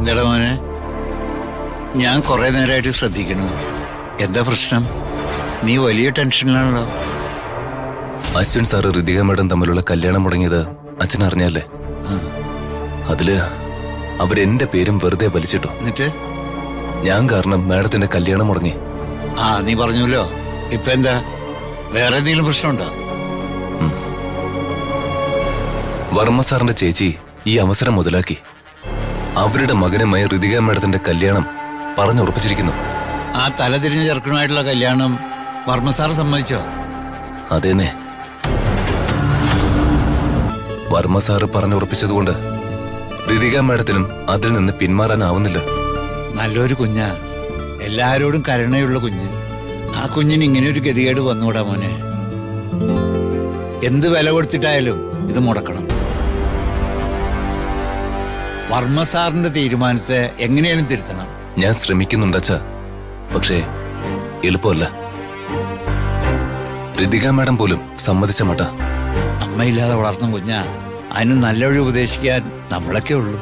എന്താടാ മോനെ, ഞാൻ കുറെ നേരമായിട്ട് ശ്രദ്ധിക്കണം. എന്താ പ്രശ്നം? നീ വലിയ ടെൻഷനിലാണല്ലോ. അശ്വിൻ സാറ് ഋതിക മേഡം തമ്മിലുള്ള കല്യാണം മുടങ്ങിയത് അച്ഛൻ അറിഞ്ഞല്ലേ? അതില് അവരെന്റെ പേരും വെറുതെ വലിച്ചിട്ടു. എന്നിട്ട് ഞാൻ കാരണം മേഡത്തിന്റെ കല്യാണം മുടങ്ങി. നീ പറഞ്ഞല്ലോ. ഇപ്പൊ എന്താ, വേറെ എന്തെങ്കിലും പ്രശ്നമുണ്ടോ? വർമ്മ സാറിന്റെ ചേച്ചി ഈ അവസരം മുതലാക്കി അവരുടെ മകനുമായി ഋതിക മേഡത്തിന്റെ കല്യാണം പറഞ്ഞുറപ്പിച്ചിരിക്കുന്നു. ആ തലതിരിഞ്ഞ ചെറുക്കനുമായിട്ടുള്ള കല്യാണം വർമ്മ സാർ സമ്മതിച്ചോ? അതേന്നെ, വർമ്മ സാറ് പറഞ്ഞുറപ്പിച്ചതുകൊണ്ട് ഋതിക മേഡത്തിനും അതിൽ നിന്ന് പിന്മാറാനാവുന്നില്ല. നല്ലൊരു കുഞ്ഞാ, എല്ലാരോടും കരുണയുള്ള കുഞ്ഞ്. ആ കുഞ്ഞിന് ഇങ്ങനെ ഒരു ഗതികേട് വന്നുകൂടാ മോനെ. എന്ത് വില കൊടുത്തിട്ടായാലും ഇത് മുടക്കണം. വർമ്മ സാറിന്റെ തീരുമാനത്തെ എങ്ങനെയാലും തിരുത്തണം. ഞാൻ ശ്രമിക്കുന്നുണ്ടച്ചാ, പക്ഷേ എളുപ്പമല്ല. ഋതിക മാഡം പോലും സമ്മതിച്ച മട്ട. അമ്മയില്ലാതെ വളർന്ന കുഞ്ഞാ, അതിന് നല്ല വഴി ഉപദേശിക്കാൻ നമ്മളൊക്കെ ഉള്ളൂ.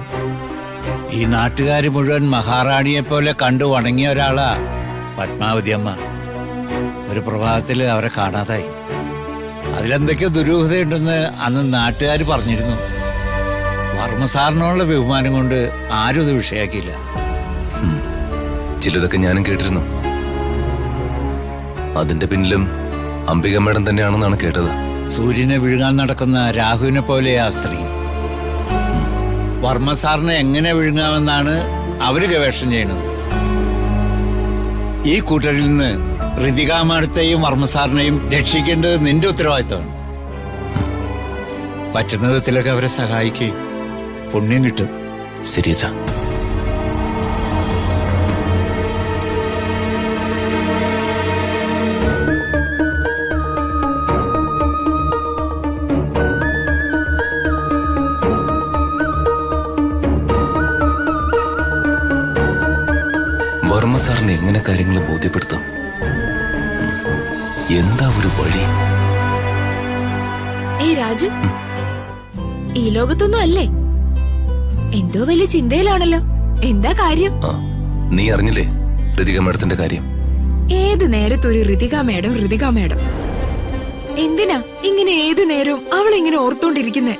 ഈ നാട്ടുകാർ മുഴുവൻ മഹാറാണിയെ പോലെ കണ്ടു വണങ്ങിയ ഒരാളാ പത്മാവതി അമ്മ. ഒരു പ്രഭാതത്തിൽ അവരെ കാണാതായി. അതിലെന്തൊക്കെയോ ദുരൂഹതയുണ്ടെന്ന് അന്ന് നാട്ടുകാർ പറഞ്ഞിരുന്നു. വർമ്മ സാറിനോടുള്ള ബഹുമാനം കൊണ്ട് ആരും ഇത് വിഷയാക്കിയില്ല. ചിലതൊക്കെ ഞാനും കേട്ടിരുന്നു. അതിന്റെ പിന്നിലും അംബിക മേഡം തന്നെയാണെന്നാണ് കേട്ടത്. സൂര്യനെ വിഴുങ്ങാൻ നടക്കുന്ന രാഹുവിനെ പോലെയാ സ്ത്രീ. വർമ്മ സാറിനെ എങ്ങനെ വിഴുങ്ങാമെന്നാണ് അവര് ഗവേഷണം ചെയ്യുന്നത്. ഈ കൂട്ടരിൽ നിന്ന് ഋതിക മാഡത്തെയും വർമ്മ സാറിനെയും രക്ഷിക്കേണ്ടത് നിന്റെ ഉത്തരവാദിത്തമാണ്. പറ്റുന്ന വിധത്തിലൊക്കെ അവരെ സഹായിക്കേ, പുണ്യം കിട്ടും. ശരിയച്ചാ. വർമ്മ സാറിന് എങ്ങനെ കാര്യങ്ങൾ ബോധ്യപ്പെടുത്തും? എന്താ ഒരു വഴി? രാജു, ഈ ലോകത്തൊന്നും അല്ലേ? എന്തോ വലിയ ചിന്തയിലാണല്ലോ. എന്താ കാര്യം? നീ അറിഞ്ഞില്ലേ ഋതിക മേഡത്തിന്റെ കാര്യം? ഏത് നേരത്തൊരു ഋതിക മേഡം എന്തിനാ ഇങ്ങനെ ഏതു നേരവും അവളിങ്ങനെ ഓർത്തോണ്ടിരിക്കുന്നേ?